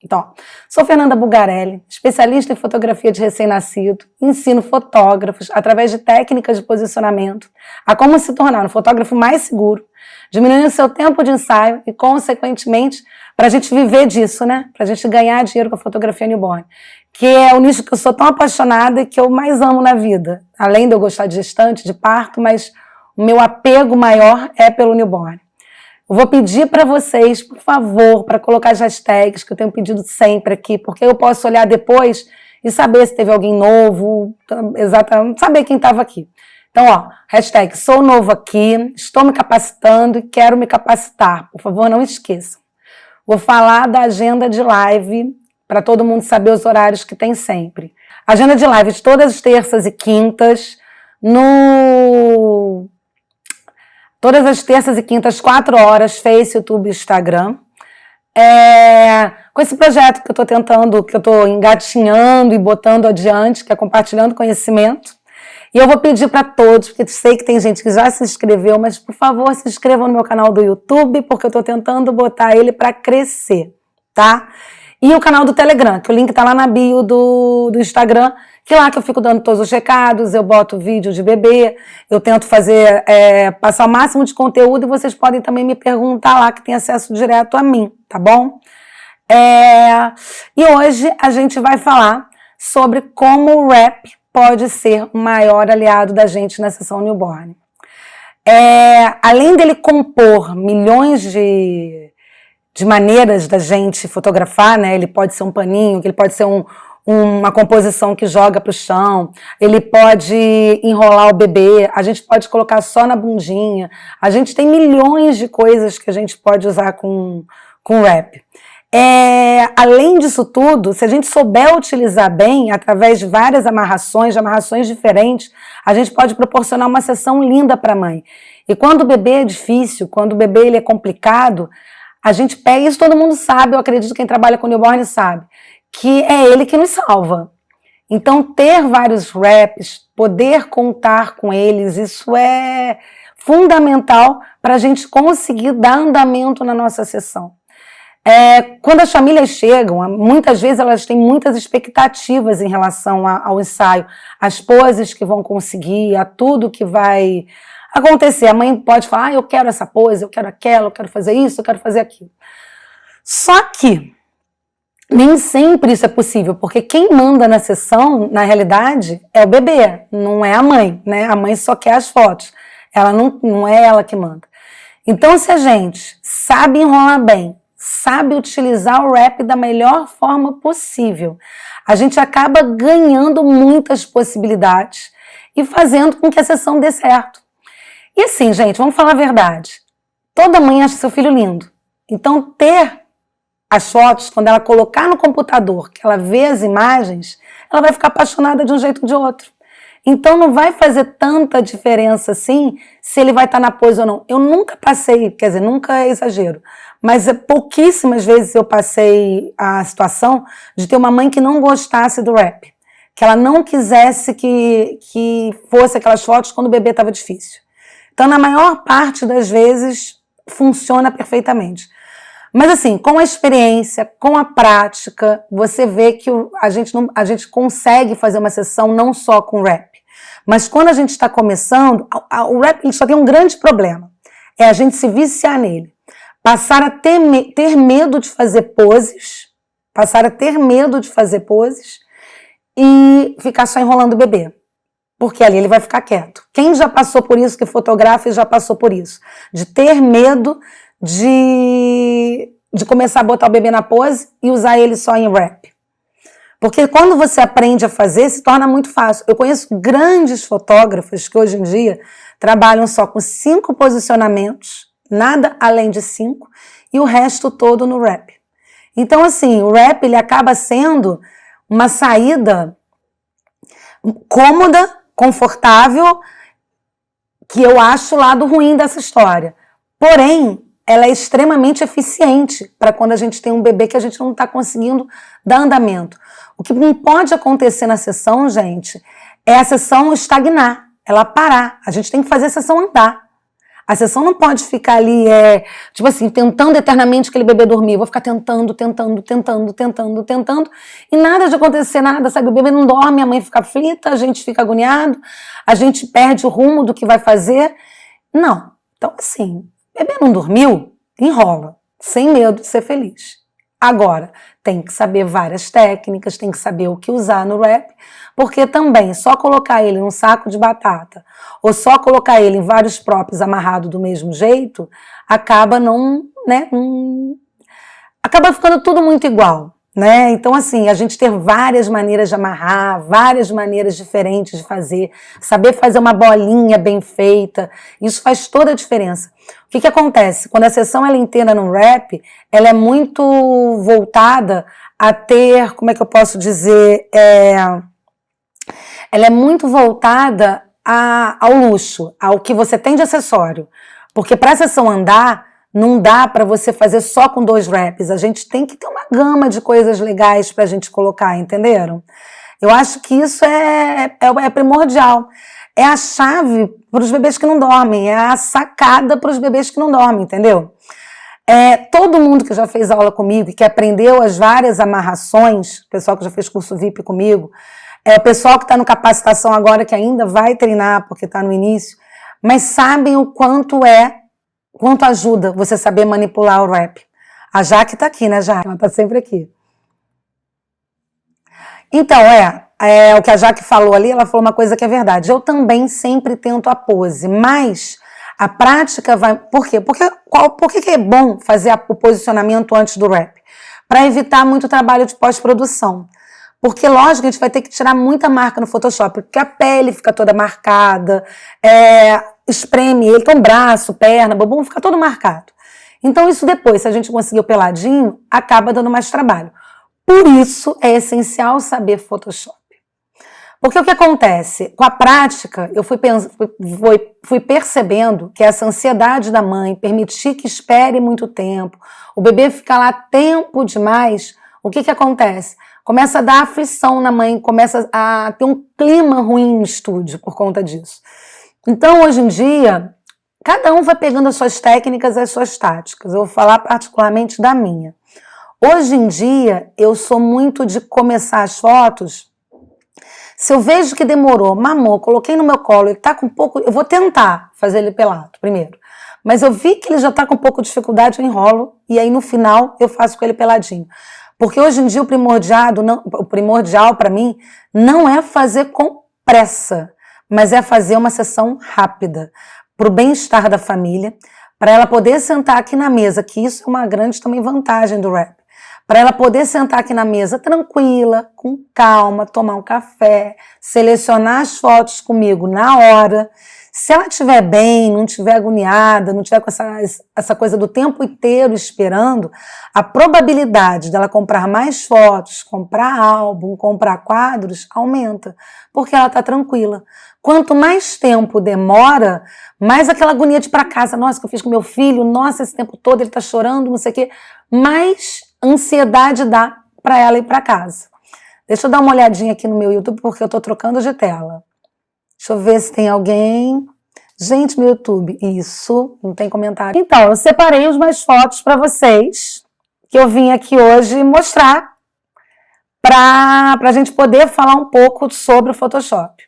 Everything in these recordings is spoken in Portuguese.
Então, ó, sou Fernanda Bulgarelli, especialista em fotografia de recém-nascido, ensino fotógrafos, através de técnicas de posicionamento, a como se tornar um fotógrafo mais seguro, diminuindo o seu tempo de ensaio e, consequentemente, para a gente viver disso, né? Para a gente ganhar dinheiro com a fotografia newborn, que é o nicho que eu sou tão apaixonada e que eu mais amo na vida. Além de eu gostar de gestante, de parto, mas o meu apego maior é pelo newborn. Eu vou pedir para vocês, por favor, para colocar as hashtags que eu tenho pedido sempre aqui, porque eu posso olhar depois e saber se teve alguém novo, exatamente, saber quem estava aqui. Então, ó, hashtag sou novo aqui, estou me capacitando e quero me capacitar. Por favor, não esqueçam. Vou falar da agenda de live, para todo mundo saber os horários que tem sempre. Agenda de live de todas as terças e quintas, todas as terças e quintas, 4 horas, Face, YouTube e Instagram. Com esse projeto que eu estou tentando, que eu estou engatinhando e botando adiante, que é compartilhando conhecimento. E eu vou pedir para todos, porque sei que tem gente que já se inscreveu, mas por favor se inscrevam no meu canal do YouTube, porque eu estou tentando botar ele para crescer, tá? E o canal do Telegram, que o link está lá na bio do Instagram, que lá que eu fico dando todos os recados, eu boto vídeo de bebê, eu tento fazer, passar o máximo de conteúdo e vocês podem também me perguntar lá, que tem acesso direto a mim, tá bom? E hoje a gente vai falar sobre como o rap pode ser o maior aliado da gente na sessão newborn. Além dele compor milhões de maneiras da gente fotografar, né? Ele pode ser um paninho, ele pode ser uma composição que joga para o chão, ele pode enrolar o bebê, a gente pode colocar só na bundinha, a gente tem milhões de coisas que a gente pode usar com rap. Além disso tudo, se a gente souber utilizar bem, através de várias amarrações, de amarrações diferentes, a gente pode proporcionar uma sessão linda para a mãe. E quando o bebê é difícil, quando o bebê ele é complicado, a gente pega, isso todo mundo sabe, eu acredito que quem trabalha com newborn sabe, que é ele que nos salva. Então, ter vários raps, poder contar com eles, isso é fundamental para a gente conseguir dar andamento na nossa sessão. Quando as famílias chegam, muitas vezes elas têm muitas expectativas em relação ao ensaio, às poses que vão conseguir, a tudo que vai acontecer. A mãe pode falar, eu quero essa pose, eu quero aquela, eu quero fazer isso, eu quero fazer aquilo. Só que nem sempre isso é possível, porque quem manda na sessão, na realidade, é o bebê, não é a mãe, né? A mãe só quer as fotos, ela não é ela que manda. Então, se a gente sabe enrolar bem, sabe utilizar o rap da melhor forma possível, a gente acaba ganhando muitas possibilidades e fazendo com que a sessão dê certo. E assim, gente, vamos falar a verdade. Toda mãe acha seu filho lindo. Então, ter as fotos, quando ela colocar no computador, que ela vê as imagens, ela vai ficar apaixonada de um jeito ou de outro. Então, não vai fazer tanta diferença assim, se ele vai estar na pose ou não. Eu nunca passei, quer dizer, nunca é exagero, mas pouquíssimas vezes eu passei a situação de ter uma mãe que não gostasse do rap, que ela não quisesse que fosse aquelas fotos quando o bebê estava difícil. Então, na maior parte das vezes, funciona perfeitamente. Mas assim, com a experiência, com a prática, você vê que a gente consegue fazer uma sessão não só com rap. Mas quando a gente está começando, o rap ele só tem um grande problema. É a gente se viciar nele. Passar a ter medo de fazer poses, e ficar só enrolando o bebê. Porque ali ele vai ficar quieto. Quem já passou por isso, que fotografa, já passou por isso. De ter medo de começar a botar o bebê na pose e usar ele só em rap. Porque quando você aprende a fazer, se torna muito fácil. Eu conheço grandes fotógrafos que hoje em dia trabalham só com 5 posicionamentos, nada além de 5, e o resto todo no rap. Então, assim, o rap ele acaba sendo uma saída cômoda, confortável, que eu acho o lado ruim dessa história. Porém, ela é extremamente eficiente para quando a gente tem um bebê que a gente não está conseguindo dar andamento. O que não pode acontecer na sessão, gente, é a sessão estagnar, ela parar. A gente tem que fazer a sessão andar. A sessão não pode ficar ali, tipo assim, tentando eternamente aquele bebê dormir. Eu vou ficar tentando, e nada de acontecer, nada, sabe? O bebê não dorme, a mãe fica aflita, a gente fica agoniado, a gente perde o rumo do que vai fazer. Não. Então, assim, o bebê não dormiu, enrola, sem medo de ser feliz. Agora, tem que saber várias técnicas, tem que saber o que usar no wrap, porque também só colocar ele num saco de batata ou só colocar ele em vários props amarrado do mesmo jeito, acaba acaba ficando tudo muito igual, né? Então, assim, a gente ter várias maneiras de amarrar, várias maneiras diferentes de fazer, saber fazer uma bolinha bem feita, isso faz toda a diferença. O que acontece? Quando a sessão ela é inteira no wrap, ela é muito voltada a ter, como é que eu posso dizer, ela é muito voltada ao luxo, ao que você tem de acessório. Porque para a sessão andar, não dá para você fazer só com 2 wraps. A gente tem que ter uma gama de coisas legais para a gente colocar, entenderam? Eu acho que isso é primordial. É a chave para os bebês que não dormem, é a sacada para os bebês que não dormem, entendeu? Todo mundo que já fez aula comigo e que aprendeu as várias amarrações, o pessoal que já fez curso VIP comigo, o pessoal que está no capacitação agora, que ainda vai treinar porque está no início, mas sabem o quanto ajuda você saber manipular o wrap. A Jaque está aqui, né, Jaque? Ela está sempre aqui. Então, o que a Jaque falou ali, ela falou uma coisa que é verdade. Eu também sempre tento a pose, mas a prática vai... Por quê? Por que é bom fazer o posicionamento antes do wrap? Para evitar muito trabalho de pós-produção. Porque, lógico, a gente vai ter que tirar muita marca no Photoshop, porque a pele fica toda marcada, espreme ele, então braço, perna, bumbum, fica todo marcado. Então, isso depois, se a gente conseguir o peladinho, acaba dando mais trabalho. Por isso, é essencial saber Photoshop. Porque o que acontece? Com a prática, eu fui percebendo que essa ansiedade da mãe, permitir que espere muito tempo, o bebê ficar lá tempo demais, o que acontece? Começa a dar aflição na mãe, começa a ter um clima ruim no estúdio por conta disso. Então, hoje em dia, cada um vai pegando as suas técnicas, as suas táticas. Eu vou falar particularmente da minha. Hoje em dia, eu sou muito de começar as fotos. Se eu vejo que demorou, mamou, coloquei no meu colo, ele tá com um pouco... Eu vou tentar fazer ele pelado primeiro. Mas eu vi que ele já tá com um pouco de dificuldade, eu enrolo. E aí, no final, eu faço com ele peladinho. Porque hoje em dia o primordial para mim não é fazer com pressa, mas é fazer uma sessão rápida, para o bem-estar da família, para ela poder sentar aqui na mesa, que isso é uma grande também vantagem do wrap, para ela poder sentar aqui na mesa tranquila, com calma, tomar um café, selecionar as fotos comigo na hora. Se ela estiver bem, não estiver agoniada, não estiver com essa coisa do tempo inteiro esperando, a probabilidade dela comprar mais fotos, comprar álbum, comprar quadros, aumenta, porque ela está tranquila. Quanto mais tempo demora, mais aquela agonia de ir para casa, nossa, que eu fiz com meu filho, nossa, esse tempo todo ele está chorando, não sei o quê, mais ansiedade dá para ela ir para casa. Deixa eu dar uma olhadinha aqui no meu YouTube, porque eu estou trocando de tela. Deixa eu ver se tem alguém. Gente, meu YouTube, isso, não tem comentário. Então, eu separei umas fotos para vocês, que eu vim aqui hoje mostrar, para a gente poder falar um pouco sobre o Photoshop.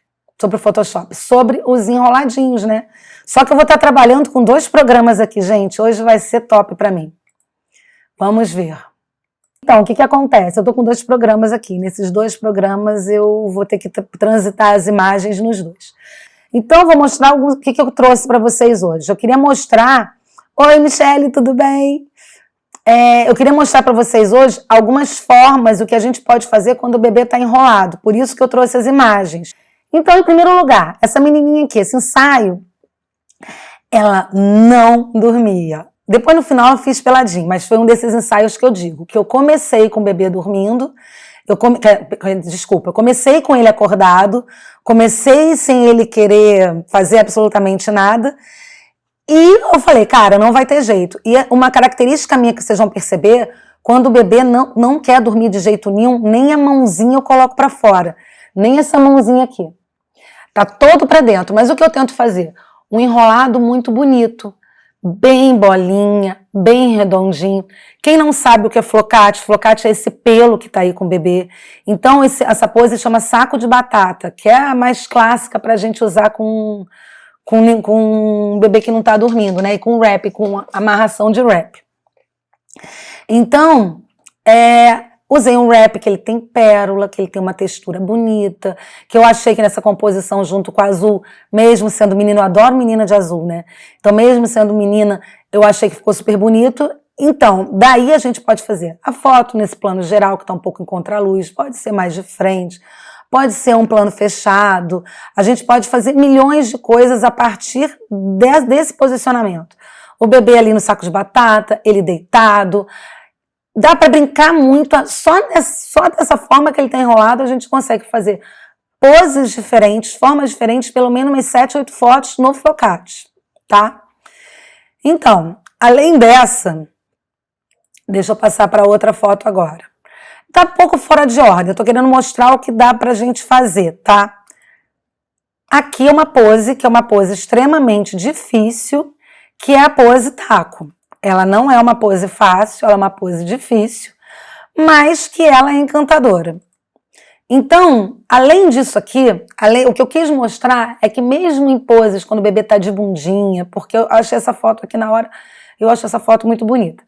Sobre os enroladinhos, né? Só que eu vou estar trabalhando com 2 programas aqui, gente. Hoje vai ser top para mim. Vamos ver. Então, o que acontece? Eu estou com 2 programas aqui. Nesses 2 programas eu vou ter que transitar as imagens nos 2. Então, eu vou mostrar o que eu trouxe para vocês hoje. Eu queria mostrar... Oi, Michele, tudo bem? Eu queria mostrar para vocês hoje algumas formas, o que a gente pode fazer quando o bebê está enrolado. Por isso que eu trouxe as imagens. Então, em primeiro lugar, essa menininha aqui, esse ensaio, ela não dormia. Depois, no final, eu fiz peladinho, mas foi um desses ensaios que eu digo, que eu comecei com o bebê dormindo, eu comecei com ele acordado, comecei sem ele querer fazer absolutamente nada, e eu falei, cara, não vai ter jeito. E uma característica minha que vocês vão perceber, quando o bebê não quer dormir de jeito nenhum, nem a mãozinha eu coloco pra fora, nem essa mãozinha aqui. Tá todo pra dentro, mas o que eu tento fazer? um enrolado muito bonito, bem bolinha, bem redondinho. Quem não sabe o que é flocate? Flocate é esse pelo que tá aí com o bebê. Então essa pose chama saco de batata, que é a mais clássica pra gente usar com um bebê que não tá dormindo, né? E com wrap, com amarração de wrap. Então, usei um wrap que ele tem pérola, que ele tem uma textura bonita, que eu achei que nessa composição junto com a azul, mesmo sendo menino, eu adoro menina de azul, né? Então, mesmo sendo menina, eu achei que ficou super bonito. Então, daí a gente pode fazer a foto nesse plano geral, que tá um pouco em contraluz, pode ser mais de frente, pode ser um plano fechado, a gente pode fazer milhões de coisas a partir desse posicionamento. O bebê ali no saco de batata, ele deitado. Dá para brincar muito, só dessa forma que ele está enrolado a gente consegue fazer poses diferentes, formas diferentes, pelo menos umas 7, 8 fotos no flocate, tá? Então, além dessa, deixa eu passar para outra foto agora. Tá um pouco fora de ordem, eu tô querendo mostrar o que dá pra gente fazer, tá? Aqui é uma pose, que é uma pose extremamente difícil, que é a pose taco. Ela não é uma pose fácil, ela é uma pose difícil, mas que ela é encantadora. Então, além disso aqui, o que eu quis mostrar é que mesmo em poses, quando o bebê tá de bundinha, porque eu achei essa foto aqui na hora, eu acho essa foto muito bonita.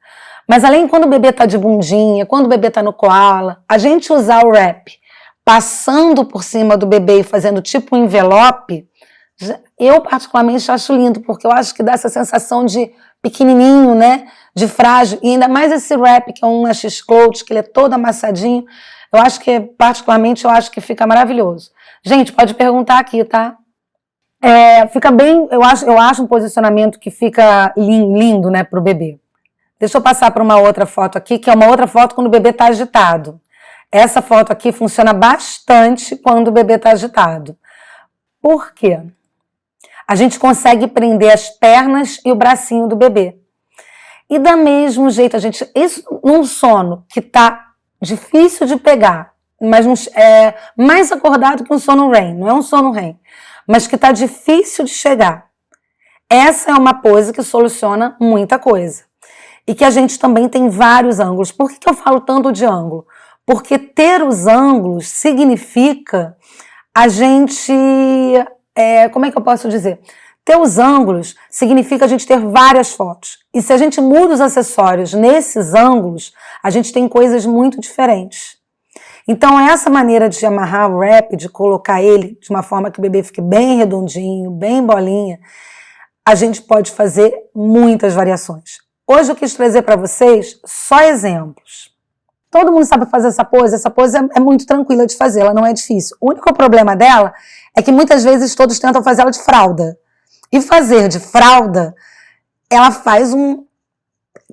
Mas além quando o bebê tá de bundinha, quando o bebê tá no koala, a gente usar o wrap passando por cima do bebê e fazendo tipo um envelope, eu particularmente acho lindo, porque eu acho que dá essa sensação de pequenininho, né, de frágil, e ainda mais esse wrap, que é um X-Cloth, que ele é todo amassadinho, eu acho que, particularmente, eu acho que fica maravilhoso. Gente, pode perguntar aqui, tá? Fica bem, eu acho um posicionamento que fica lindo, né, pro bebê. Deixa eu passar para uma outra foto aqui, que é uma outra foto quando o bebê tá agitado. Essa foto aqui funciona bastante quando o bebê tá agitado. Por quê? A gente consegue prender as pernas e o bracinho do bebê. E da mesmo jeito, isso num sono que tá difícil de pegar, mas é mais acordado que um sono REM, não é um sono REM, mas que tá difícil de chegar. Essa é uma pose que soluciona muita coisa. E que a gente também tem vários ângulos. Por que eu falo tanto de ângulo? Porque ter os ângulos significa a gente... como é que eu posso dizer? Ter os ângulos significa a gente ter várias fotos. E se a gente muda os acessórios nesses ângulos, a gente tem coisas muito diferentes. Então, essa maneira de amarrar o wrap, de colocar ele de uma forma que o bebê fique bem redondinho, bem bolinha, a gente pode fazer muitas variações. Hoje eu quis trazer para vocês só exemplos. Todo mundo sabe fazer essa pose é muito tranquila de fazer, ela não é difícil. O único problema dela é que muitas vezes todos tentam fazer ela de fralda. E fazer de fralda, ela faz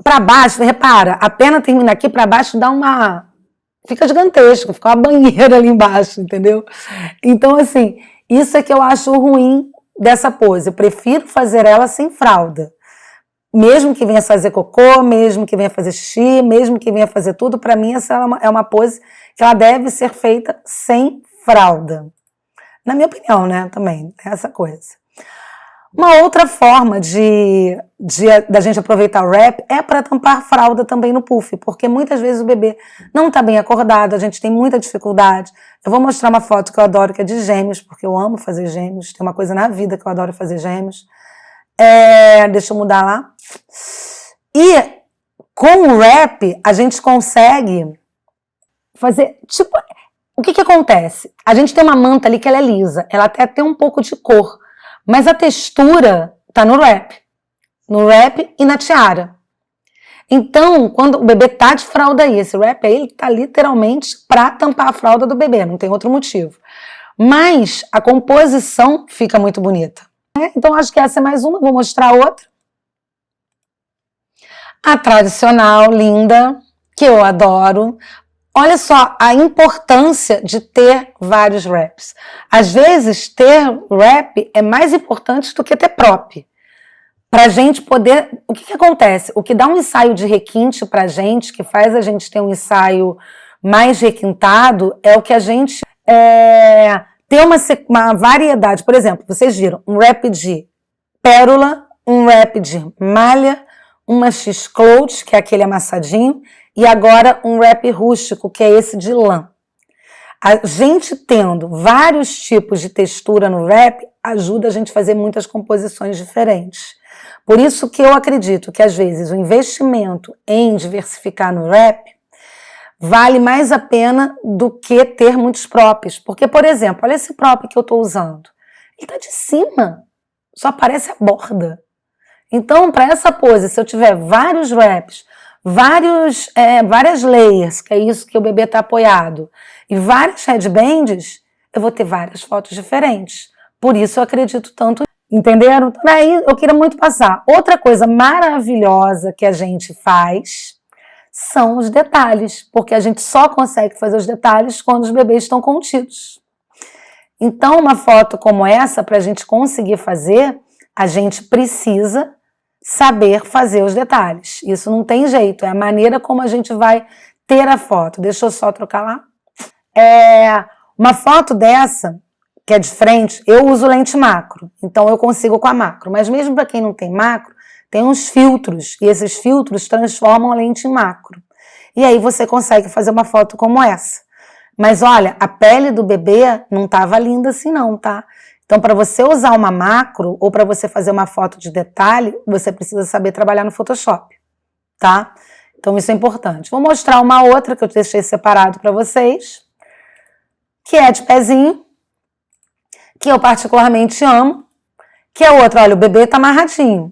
para baixo, repara, a perna termina aqui para baixo, fica gigantesco, fica uma banheira ali embaixo, entendeu? Então assim, isso é que eu acho ruim dessa pose, eu prefiro fazer ela sem fralda. Mesmo que venha fazer cocô, mesmo que venha fazer xixi, mesmo que venha fazer tudo, para mim essa é uma pose que ela deve ser feita sem fralda. Na minha opinião, né, também, é essa coisa. Uma outra forma da gente aproveitar o wrap é para tampar fralda também no puff, porque muitas vezes o bebê não está bem acordado, a gente tem muita dificuldade. Eu vou mostrar uma foto que eu adoro, que é de gêmeos, porque eu amo fazer gêmeos, tem uma coisa na vida que eu adoro fazer gêmeos. Deixa eu mudar lá. E com o wrap a gente consegue fazer, tipo, o que acontece? A gente tem uma manta ali que ela é lisa, ela até tem um pouco de cor, mas a textura tá no wrap e na tiara. Então, quando o bebê tá de fralda aí, esse wrap aí, ele tá literalmente para tampar a fralda do bebê, não tem outro motivo. Mas a composição fica muito bonita. Então, acho que essa é mais uma, vou mostrar outra. A tradicional, linda, que eu adoro. Olha só a importância de ter vários wraps. Às vezes, ter wrap é mais importante do que ter prop. Pra gente poder... O que acontece? O que dá um ensaio de requinte pra gente, que faz a gente ter um ensaio mais requintado, é o que a gente... ter uma variedade. Por exemplo, vocês viram um wrap de pérola, um wrap de malha, uma X-Cloth, que é aquele amassadinho, e agora um wrap rústico, que é esse de lã. A gente tendo vários tipos de textura no wrap, ajuda a gente a fazer muitas composições diferentes. Por isso que eu acredito que, às vezes, o investimento em diversificar no wrap vale mais a pena do que ter muitos props. Porque, por exemplo, olha esse prop que eu estou usando. Ele está de cima, só aparece a borda. Então, para essa pose, se eu tiver vários wraps, várias layers, que é isso que o bebê está apoiado, e vários headbands, eu vou ter várias fotos diferentes. Por isso eu acredito tanto. Entenderam? Então, daí eu queria muito passar. Outra coisa maravilhosa que a gente faz são os detalhes, porque a gente só consegue fazer os detalhes quando os bebês estão contidos. Então, uma foto como essa, para a gente conseguir fazer, a gente precisa saber fazer os detalhes. Isso não tem jeito, é a maneira como a gente vai ter a foto. Deixa eu só trocar lá. Uma foto dessa, que é de frente, eu uso lente macro, então eu consigo com a macro. Mas mesmo para quem não tem macro, tem uns filtros, e esses filtros transformam a lente em macro. E aí você consegue fazer uma foto como essa. Mas olha, a pele do bebê não estava linda assim não, tá? Então, para você usar uma macro ou para você fazer uma foto de detalhe, você precisa saber trabalhar no Photoshop, tá? Então, isso é importante. Vou mostrar uma outra que eu deixei separado para vocês, que é de pezinho, que eu particularmente amo, que é outra. Olha, o bebê tá amarradinho.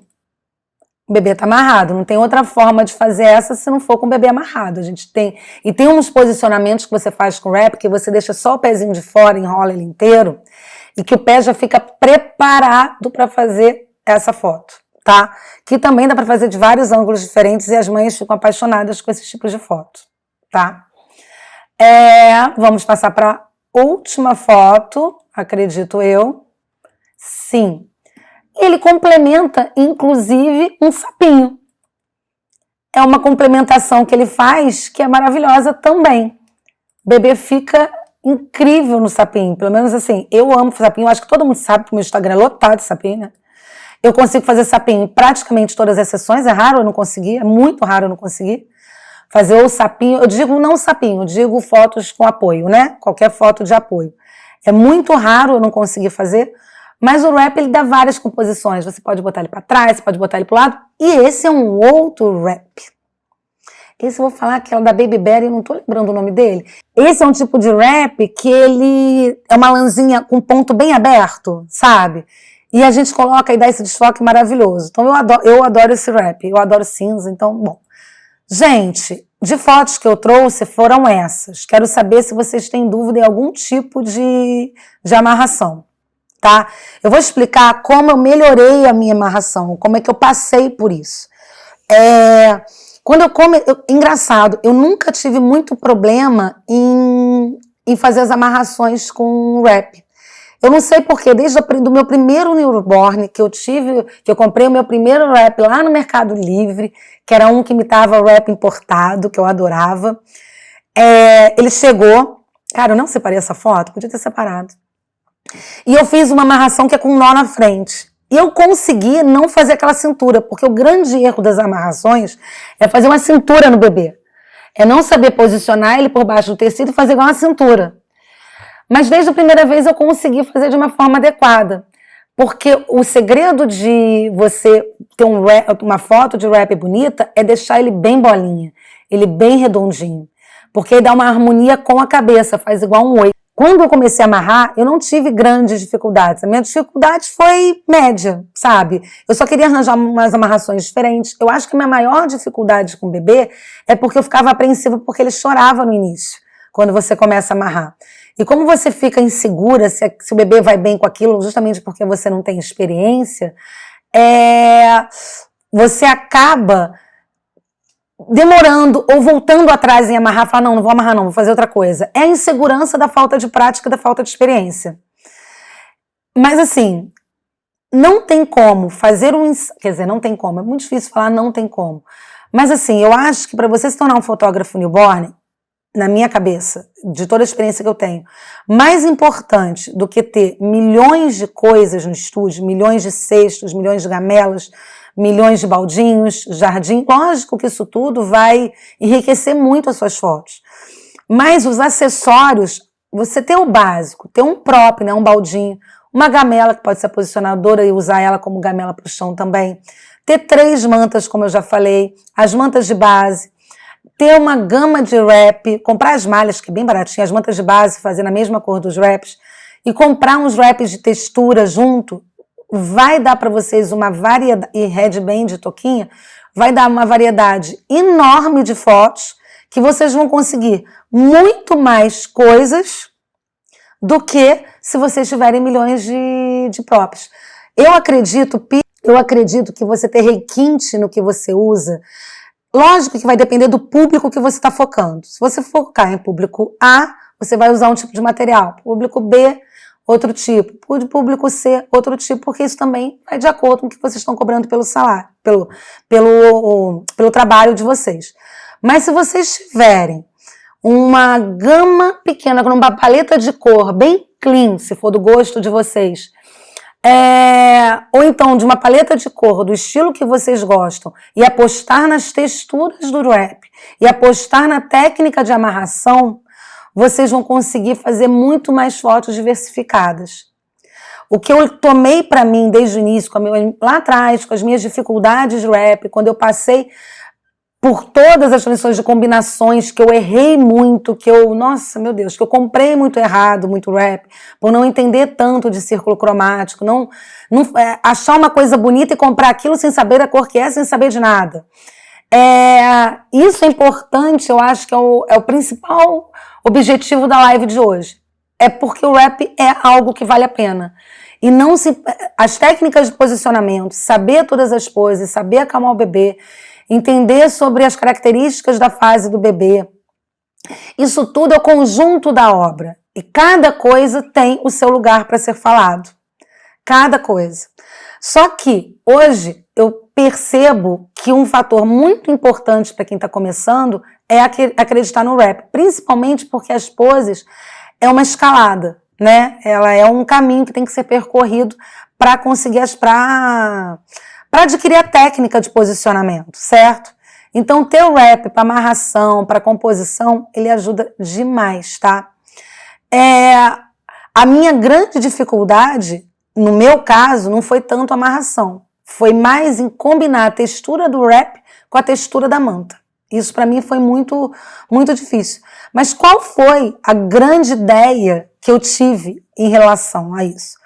O bebê tá amarrado. Não tem outra forma de fazer essa se não for com o bebê amarrado. A gente tem... E tem uns posicionamentos que você faz com o wrap, que você deixa só o pezinho de fora, enrola ele inteiro, e que o pé já fica preparado para fazer essa foto, tá? Que também dá para fazer de vários ângulos diferentes e as mães ficam apaixonadas com esses tipos de foto, tá? Vamos passar para a última foto, acredito eu. Sim. Ele complementa, inclusive, um sapinho. É uma complementação que ele faz que é maravilhosa também. O bebê fica incrível no sapinho, pelo menos assim, eu amo sapinho, acho que todo mundo sabe que o meu Instagram é lotado de sapinho, né? Eu consigo fazer sapinho em praticamente todas as sessões, é raro eu não conseguir, é muito raro eu não conseguir fazer o sapinho, eu digo não sapinho, eu digo fotos com apoio, né? Qualquer foto de apoio. É muito raro eu não conseguir fazer, mas o wrap ele dá várias composições, você pode botar ele para trás, você pode botar ele para o lado, e esse é um outro wrap. Esse eu vou falar que é o da Baby Bear, eu não tô lembrando o nome dele. Esse é um tipo de wrap que ele é uma lãzinha com ponto bem aberto, sabe? E a gente coloca e dá esse desfoque maravilhoso. Então eu adoro esse wrap, eu adoro cinza, então, bom. Gente, de fotos que eu trouxe foram essas. Quero saber se vocês têm dúvida em algum tipo de amarração, tá? Eu vou explicar como eu melhorei a minha amarração, como é que eu passei por isso. Engraçado, eu nunca tive muito problema em fazer as amarrações com wrap. Eu não sei porque, desde o meu primeiro newborn, que eu comprei o meu primeiro wrap lá no Mercado Livre, que era um que imitava wrap importado, que eu adorava. Ele chegou, cara, eu não separei essa foto, podia ter separado. E eu fiz uma amarração que é com um nó na frente. E eu consegui não fazer aquela cintura, porque o grande erro das amarrações é fazer uma cintura no bebê. É não saber posicionar ele por baixo do tecido e fazer igual uma cintura. Mas desde a primeira vez eu consegui fazer de uma forma adequada. Porque o segredo de você ter uma foto de wrap bonita é deixar ele bem bolinha, ele bem redondinho. Porque aí dá uma harmonia com a cabeça, faz igual um 8. Quando eu comecei a amarrar, eu não tive grandes dificuldades. A minha dificuldade foi média, sabe? Eu só queria arranjar umas amarrações diferentes. Eu acho que a minha maior dificuldade com o bebê é porque eu ficava apreensiva porque ele chorava no início, quando você começa a amarrar. E como você fica insegura se o bebê vai bem com aquilo, justamente porque você não tem experiência, você acaba demorando ou voltando atrás em amarrar, falar, não vou amarrar não, vou fazer outra coisa. É a insegurança da falta de prática, da falta de experiência. Mas assim, não tem como fazer quer dizer, não tem como, é muito difícil falar não tem como. Mas assim, eu acho que para você se tornar um fotógrafo newborn, na minha cabeça, de toda a experiência que eu tenho, mais importante do que ter milhões de coisas no estúdio, milhões de cestos, milhões de gamelas, milhões de baldinhos, jardim, lógico que isso tudo vai enriquecer muito as suas fotos. Mas os acessórios, você ter o básico, ter um prop, né, um baldinho, uma gamela que pode ser posicionadora e usar ela como gamela para o chão também, ter 3 mantas, como eu já falei, as mantas de base, ter uma gama de wrap, comprar as malhas, que é bem baratinho, as mantas de base, fazer na mesma cor dos wraps, e comprar uns wraps de textura junto, vai dar para vocês uma variedade, e headband de toquinha, vai dar uma variedade enorme de fotos, que vocês vão conseguir muito mais coisas do que se vocês tiverem milhões de props. Eu acredito que você ter requinte no que você usa, lógico que vai depender do público que você está focando. Se você focar em público A, você vai usar um tipo de material. Público B, outro tipo. Público C, outro tipo, porque isso também vai de acordo com o que vocês estão cobrando pelo salário, pelo trabalho de vocês. Mas se vocês tiverem uma gama pequena, com uma paleta de cor bem clean, se for do gosto de vocês, ou então de uma paleta de cor do estilo que vocês gostam, e apostar nas texturas do wrap, e apostar na técnica de amarração, vocês vão conseguir fazer muito mais fotos diversificadas. O que eu tomei para mim desde o início, lá atrás, com as minhas dificuldades de wrap, quando eu passei por todas as lições de combinações, que eu errei muito, nossa, meu Deus, que eu comprei muito errado, muito wrap, por não entender tanto de círculo cromático, achar uma coisa bonita e comprar aquilo sem saber a cor que é, sem saber de nada. Isso é importante, eu acho que é o principal objetivo da live de hoje. É porque o wrap é algo que vale a pena. E as técnicas de posicionamento, saber todas as poses, saber acalmar o bebê, entender sobre as características da fase do bebê. Isso tudo é o conjunto da obra. E cada coisa tem o seu lugar para ser falado. Cada coisa. Só que hoje eu percebo que um fator muito importante para quem está começando é acreditar no wrap. Principalmente porque as poses é uma escalada, né? Ela é um caminho que tem que ser percorrido para conseguir para adquirir a técnica de posicionamento, certo? Então, ter o wrap para amarração, para composição, ele ajuda demais, tá? A minha grande dificuldade, no meu caso, não foi tanto a amarração. Foi mais em combinar a textura do wrap com a textura da manta. Isso para mim foi muito, muito difícil. Mas qual foi a grande ideia que eu tive em relação a isso?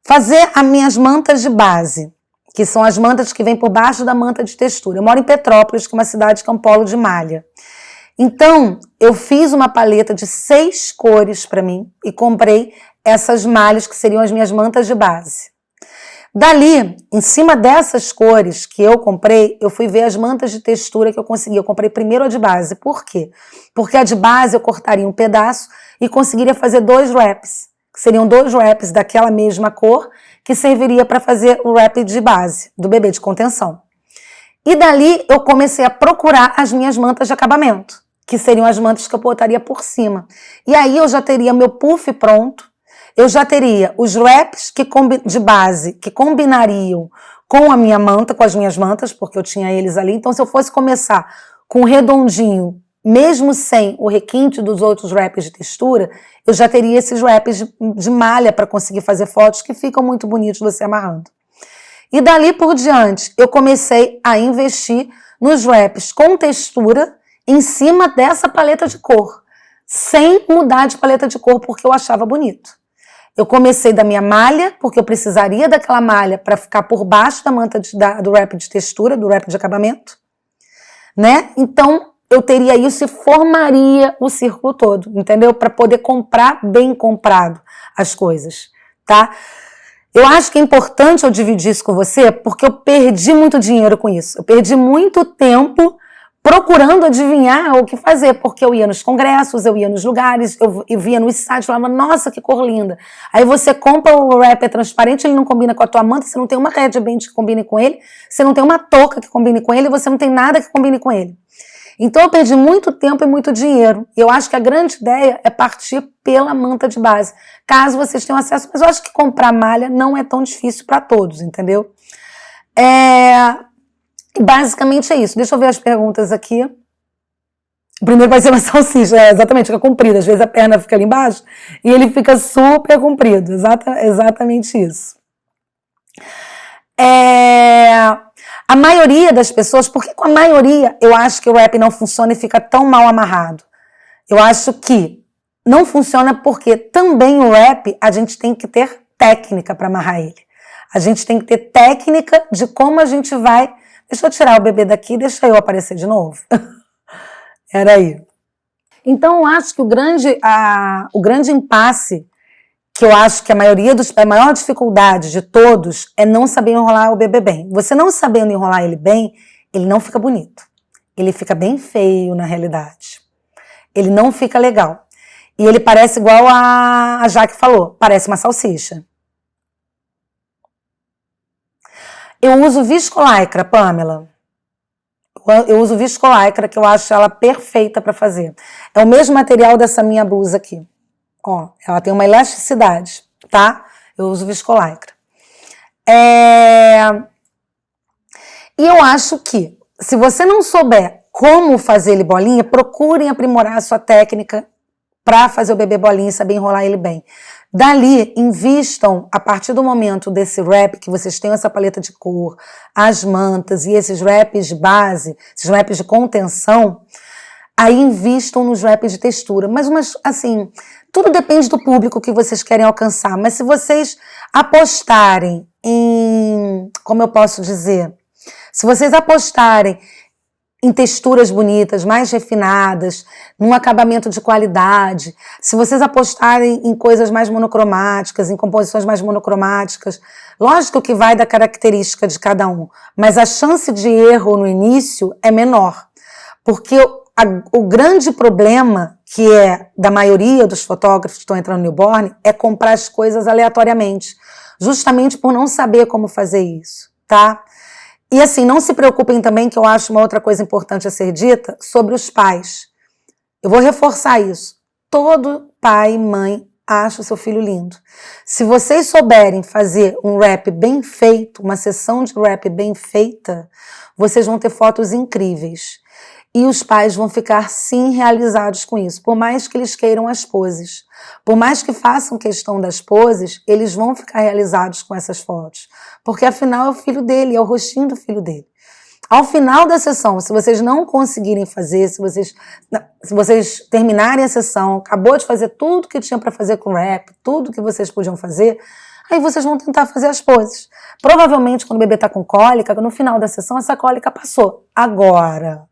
Fazer as minhas mantas de base, que são as mantas que vêm por baixo da manta de textura. Eu moro em Petrópolis, que é uma cidade que é um polo de malha. Então, eu fiz uma paleta de 6 cores para mim e comprei essas malhas que seriam as minhas mantas de base. Dali, em cima dessas cores que eu comprei, eu fui ver as mantas de textura que eu consegui. Eu comprei primeiro a de base. Por quê? Porque a de base eu cortaria um pedaço e conseguiria fazer 2 wraps. Que seriam 2 wraps daquela mesma cor, que serviria para fazer o wrap de base, do bebê, de contenção. E dali eu comecei a procurar as minhas mantas de acabamento, que seriam as mantas que eu botaria por cima. E aí eu já teria meu puff pronto, eu já teria os wraps de base que combinariam com a minha manta, com as minhas mantas, porque eu tinha eles ali. Então, se eu fosse começar com redondinho, mesmo sem o requinte dos outros wraps de textura, eu já teria esses wraps de malha para conseguir fazer fotos que ficam muito bonitos você amarrando. E dali por diante, eu comecei a investir nos wraps com textura em cima dessa paleta de cor, sem mudar de paleta de cor, porque eu achava bonito. Eu comecei da minha malha, porque eu precisaria daquela malha para ficar por baixo da manta do wrap de textura, do wrap de acabamento, né? Então, eu teria isso e formaria o círculo todo, entendeu? Para poder comprar bem comprado as coisas, tá? Eu acho que é importante eu dividir isso com você, porque eu perdi muito dinheiro com isso. Eu perdi muito tempo procurando adivinhar o que fazer, porque eu ia nos congressos, eu ia nos lugares, eu via no site, falava, nossa, que cor linda. Aí você compra o wrap, é transparente, ele não combina com a tua manta, você não tem uma headband que combine com ele, você não tem uma touca que combine com ele, você não tem nada que combine com ele. Então eu perdi muito tempo e muito dinheiro. E eu acho que a grande ideia é partir pela manta de base. Caso vocês tenham acesso, mas eu acho que comprar malha não é tão difícil para todos, entendeu? Basicamente é isso. Deixa eu ver as perguntas aqui. O primeiro vai ser uma salsicha, exatamente, fica comprido. Às vezes a perna fica ali embaixo e ele fica super comprido. Exatamente isso. A maioria das pessoas, por que com a maioria eu acho que o wrap não funciona e fica tão mal amarrado? Eu acho que não funciona porque também o wrap a gente tem que ter técnica para amarrar ele. A gente tem que ter técnica de como a gente vai... Deixa eu tirar o bebê daqui e deixa eu aparecer de novo. Era aí. Então eu acho que o grande impasse, que eu acho que a maior dificuldade de todos é não saber enrolar o bebê bem. Você não sabendo enrolar ele bem, ele não fica bonito. Ele fica bem feio na realidade. Ele não fica legal. E ele parece igual a Jaque falou, parece uma salsicha. Eu uso viscolaicra, Pamela. Eu uso viscolaicra, que eu acho ela perfeita para fazer. É o mesmo material dessa minha blusa aqui. Ó, ela tem uma elasticidade, tá? Eu uso viscolaicra. E eu acho que, se você não souber como fazer ele bolinha, procurem aprimorar a sua técnica para fazer o bebê bolinha e saber enrolar ele bem. Dali, invistam, a partir do momento desse wrap, que vocês tenham essa paleta de cor, as mantas e esses wraps de base, esses wraps de contenção, aí invistam nos wraps de textura. Mas, assim, tudo depende do público que vocês querem alcançar. Mas se vocês apostarem em, como eu posso dizer, se vocês apostarem em texturas bonitas, mais refinadas, num acabamento de qualidade, se vocês apostarem em coisas mais monocromáticas, em composições mais monocromáticas, lógico que vai da característica de cada um, mas a chance de erro no início é menor, porque o grande problema que é da maioria dos fotógrafos que estão entrando no newborn é comprar as coisas aleatoriamente, justamente por não saber como fazer isso, tá? E assim, não se preocupem também, que eu acho uma outra coisa importante a ser dita, sobre os pais. Eu vou reforçar isso. Todo pai e mãe acha o seu filho lindo. Se vocês souberem fazer um wrap bem feito, uma sessão de wrap bem feita, vocês vão ter fotos incríveis. E os pais vão ficar, sim, realizados com isso, por mais que eles queiram as poses. Por mais que façam questão das poses, eles vão ficar realizados com essas fotos. Porque, afinal, é o filho dele, é o rostinho do filho dele. Ao final da sessão, se vocês não conseguirem fazer, se vocês terminarem a sessão, acabou de fazer tudo que tinha para fazer com o wrap, tudo que vocês podiam fazer, aí vocês vão tentar fazer as poses. Provavelmente, quando o bebê está com cólica, no final da sessão, essa cólica passou. Agora,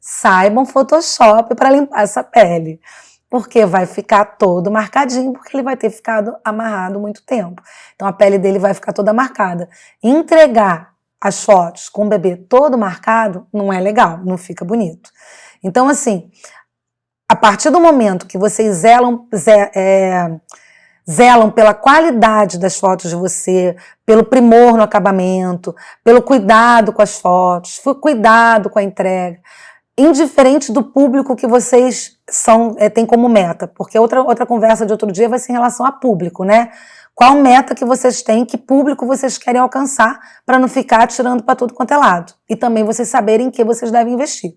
saibam Photoshop para limpar essa pele, porque vai ficar todo marcadinho, porque ele vai ter ficado amarrado muito tempo. Então a pele dele vai ficar toda marcada. Entregar as fotos com o bebê todo marcado não é legal, não fica bonito. Então assim, a partir do momento que vocês zelam pela qualidade das fotos de você, pelo primor no acabamento, pelo cuidado com as fotos, cuidado com a entrega, indiferente do público que vocês têm como meta, porque outra conversa de outro dia vai ser em relação a público, né? Qual meta que vocês têm, que público vocês querem alcançar, para não ficar atirando para tudo quanto é lado. E também vocês saberem em que vocês devem investir.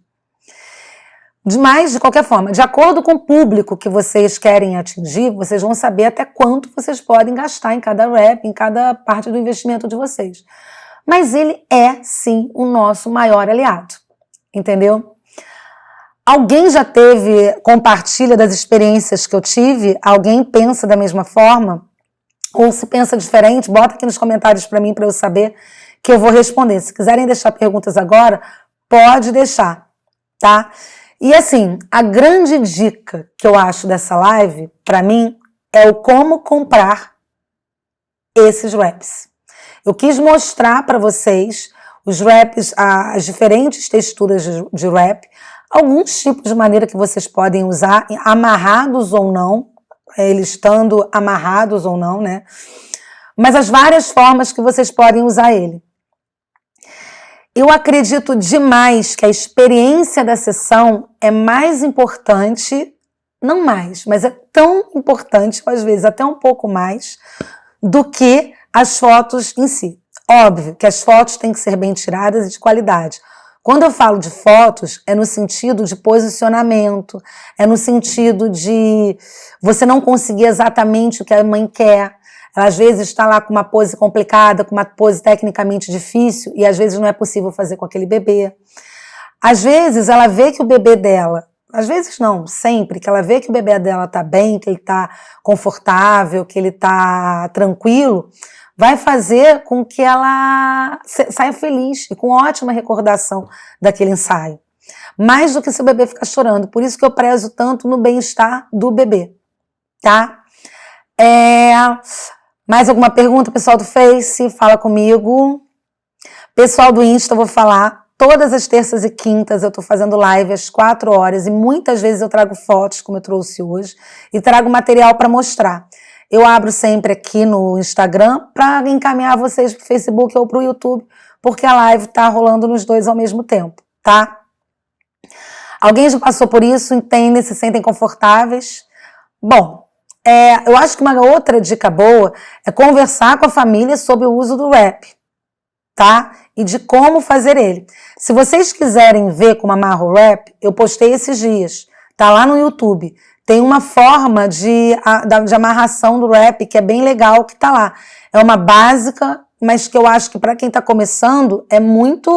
Mas, de qualquer forma, de acordo com o público que vocês querem atingir, vocês vão saber até quanto vocês podem gastar em cada wrap, em cada parte do investimento de vocês. Mas ele é, sim, o nosso maior aliado, entendeu? Alguém já compartilha das experiências que eu tive? Alguém pensa da mesma forma? Ou se pensa diferente? Bota aqui nos comentários para mim, para eu saber, que eu vou responder. Se quiserem deixar perguntas agora, pode deixar, tá? E assim, a grande dica que eu acho dessa live, para mim, é o como comprar esses wraps. Eu quis mostrar para vocês os wraps, as diferentes texturas de wrap, alguns tipos de maneira que vocês podem usar, amarrados ou não, eles estando amarrados ou não, né? Mas as várias formas que vocês podem usar ele. Eu acredito demais que a experiência da sessão é mais importante, não mais, mas é tão importante, às vezes até um pouco mais, do que as fotos em si. Óbvio que as fotos têm que ser bem tiradas e de qualidade. Quando eu falo de fotos, é no sentido de posicionamento, é no sentido de você não conseguir exatamente o que a mãe quer. Ela às vezes está lá com uma pose complicada, com uma pose tecnicamente difícil, e às vezes não é possível fazer com aquele bebê. Às vezes ela vê que o bebê dela, às vezes não, sempre, que ela vê que o bebê dela está bem, que ele está confortável, que ele está tranquilo, vai fazer com que ela saia feliz e com ótima recordação daquele ensaio. Mais do que se o bebê ficar chorando. Por isso que eu prezo tanto no bem-estar do bebê, tá? Mais alguma pergunta, pessoal do Face? Fala comigo. Pessoal do Insta, eu vou falar. Todas as terças e quintas eu tô fazendo live às 4 horas e muitas vezes eu trago fotos, como eu trouxe hoje, e trago material para mostrar. Eu abro sempre aqui no Instagram para encaminhar vocês pro Facebook ou pro YouTube, porque a live tá rolando nos dois ao mesmo tempo, tá? Alguém já passou por isso? Entendem? Se sentem confortáveis? Bom, eu acho que uma outra dica boa é conversar com a família sobre o uso do wrap, tá? E de como fazer ele. Se vocês quiserem ver como amarro o wrap, eu postei esses dias, tá lá no YouTube. Tem uma forma de amarração do wrap que é bem legal, que tá lá. É uma básica, mas que eu acho que para quem tá começando é muito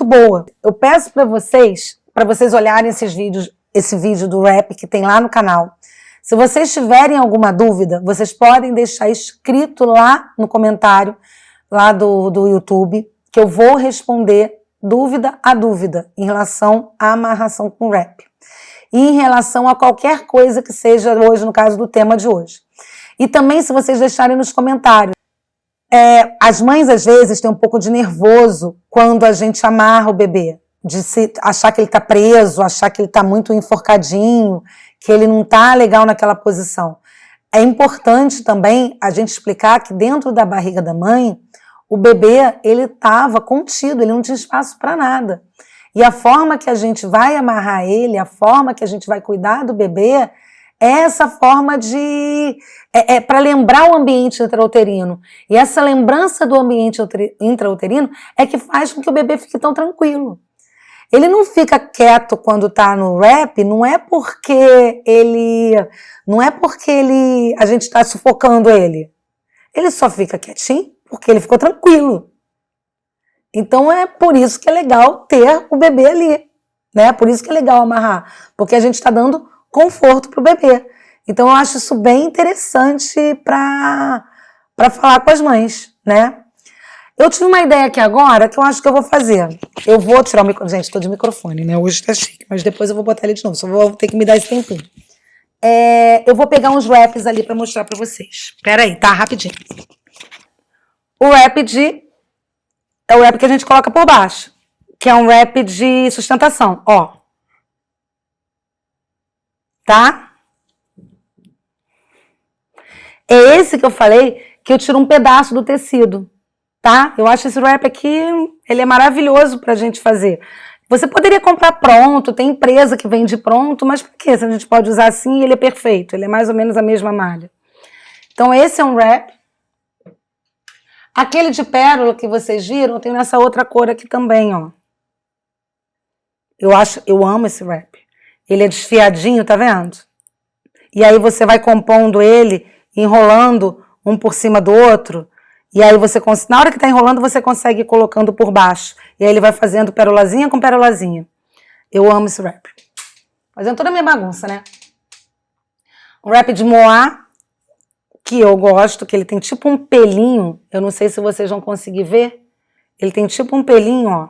boa. Eu peço para vocês olharem esse vídeo do wrap que tem lá no canal. Se vocês tiverem alguma dúvida, vocês podem deixar escrito lá no comentário, lá do YouTube, que eu vou responder dúvida a dúvida em relação à amarração com wrap. E em relação a qualquer coisa que seja hoje, no caso do tema de hoje. E também se vocês deixarem nos comentários. As mães às vezes têm um pouco de nervoso quando a gente amarra o bebê. De achar que ele está preso, achar que ele está muito enforcadinho, que ele não está legal naquela posição. É importante também a gente explicar que dentro da barriga da mãe, o bebê, ele estava contido, ele não tinha espaço para nada. E a forma que a gente vai amarrar ele, a forma que a gente vai cuidar do bebê, é essa forma de... para lembrar o ambiente intrauterino. E essa lembrança do ambiente intrauterino é que faz com que o bebê fique tão tranquilo. Ele não fica quieto quando tá no wrap, não é porque a gente está sufocando ele. Ele só fica quietinho porque ele ficou tranquilo. Então é por isso que é legal ter o bebê ali, né? Por isso que é legal amarrar, porque a gente está dando conforto pro bebê. Então eu acho isso bem interessante para falar com as mães, né? Eu tive uma ideia aqui agora que eu acho que eu vou fazer. Eu vou tirar o microfone. Gente, estou de microfone, né? Hoje tá chique, mas depois eu vou botar ele de novo. Só vou ter que me dar esse tempinho. Eu vou pegar uns wraps ali para mostrar para vocês. Pera aí, tá? Rapidinho. O wrap é o wrap que a gente coloca por baixo, que é um wrap de sustentação, ó. Tá? É esse que eu falei que eu tiro um pedaço do tecido. Tá? Eu acho esse wrap aqui, ele é maravilhoso pra gente fazer. Você poderia comprar pronto, tem empresa que vende pronto, mas por que? Se a gente pode usar assim, ele é perfeito, ele é mais ou menos a mesma malha. Então esse é um wrap. Aquele de pérola que vocês viram, tem nessa outra cor aqui também, ó. Eu amo esse wrap. Ele é desfiadinho, tá vendo? E aí você vai compondo ele, enrolando um por cima do outro. E aí na hora que tá enrolando, você consegue ir colocando por baixo. E aí ele vai fazendo perolazinha com perolazinha. Eu amo esse wrap. Fazendo toda a minha bagunça, né? Um wrap de moá, que eu gosto, que ele tem tipo um pelinho. Eu não sei se vocês vão conseguir ver. Ele tem tipo um pelinho, ó.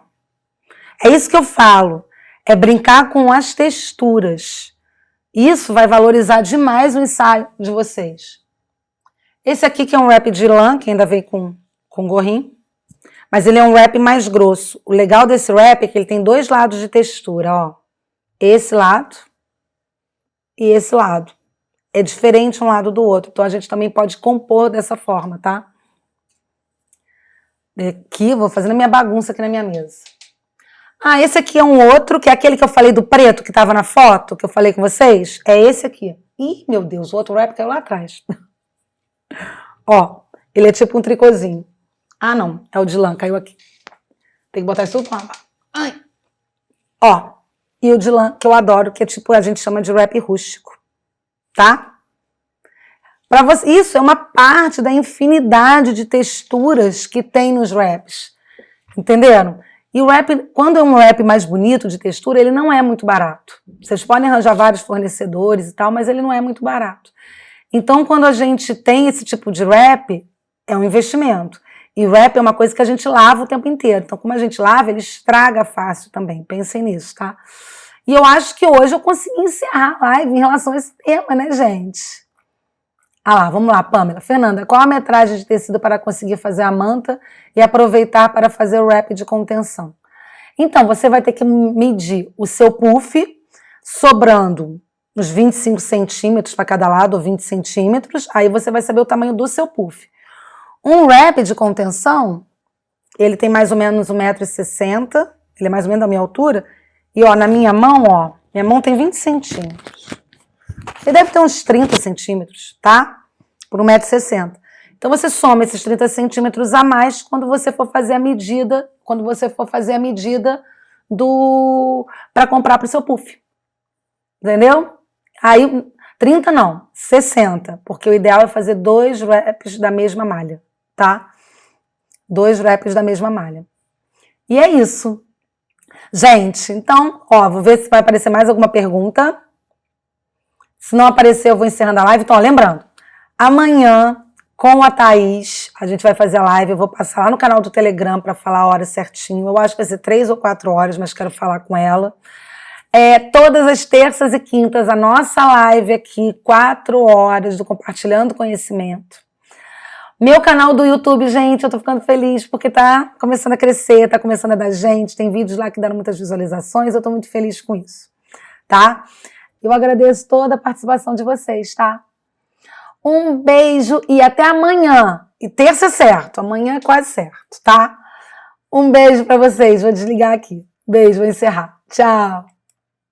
É isso que eu falo. É brincar com as texturas. Isso vai valorizar demais o ensaio de vocês. Esse aqui que é um wrap de lã, que ainda vem com gorrinho, mas ele é um wrap mais grosso. O legal desse wrap é que ele tem dois lados de textura, ó. Esse lado e esse lado. É diferente um lado do outro, então a gente também pode compor dessa forma, tá? Aqui, vou fazendo a minha bagunça aqui na minha mesa. Ah, esse aqui é um outro, que é aquele que eu falei do preto, que tava na foto, que eu falei com vocês. É esse aqui. Ih, meu Deus, o outro rap caiu lá atrás. Ó, ele é tipo um tricôzinho. Ah, não, é o de lã, caiu aqui. Tem que botar isso tudo lá. Ai. Ó, e o de lã, que eu adoro, que é tipo, a gente chama de rap rústico. Tá? Pra você, isso é uma parte da infinidade de texturas que tem nos raps. Entenderam? E o rap, quando é um rap mais bonito de textura, ele não é muito barato. Vocês podem arranjar vários fornecedores e tal, mas ele não é muito barato. Então, quando a gente tem esse tipo de rap, é um investimento. E rap é uma coisa que a gente lava o tempo inteiro. Então, como a gente lava, ele estraga fácil também. Pensem nisso, tá? E eu acho que hoje eu consegui encerrar a live em relação a esse tema, né, gente? Ah lá, vamos lá, Pamela. Fernanda, qual a metragem de tecido para conseguir fazer a manta e aproveitar para fazer o wrap de contenção? Então, você vai ter que medir o seu puff, sobrando uns 25 centímetros para cada lado, ou 20 centímetros, aí você vai saber o tamanho do seu puff. Um wrap de contenção, ele tem mais ou menos 1,60 m, ele é mais ou menos da minha altura, e ó, na minha mão tem 20 centímetros. Ele deve ter uns 30 centímetros, tá? Por 1,60 m. Então você soma esses 30 centímetros a mais quando você for fazer a medida, para comprar para o seu puff. Entendeu? Aí, 30 não, 60, porque o ideal é fazer 2 wraps da mesma malha, tá? 2 wraps da mesma malha. E é isso. Gente, então, ó, vou ver se vai aparecer mais alguma pergunta. Se não aparecer, eu vou encerrando a live. Então, ó, lembrando, amanhã, com a Thaís, a gente vai fazer a live. Eu vou passar lá no canal do Telegram para falar a hora certinho. Eu acho que vai ser 3 ou 4 horas, mas quero falar com ela. Todas as terças e quintas, a nossa live aqui, 4 horas do Compartilhando Conhecimento. Meu canal do YouTube, gente, eu tô ficando feliz porque tá começando a crescer, tá começando a dar gente, tem vídeos lá que deram muitas visualizações, eu tô muito feliz com isso, tá? Eu agradeço toda a participação de vocês, tá? Um beijo e até amanhã. E terça é certo, amanhã é quase certo, tá? Um beijo pra vocês, vou desligar aqui. Beijo, vou encerrar. Tchau!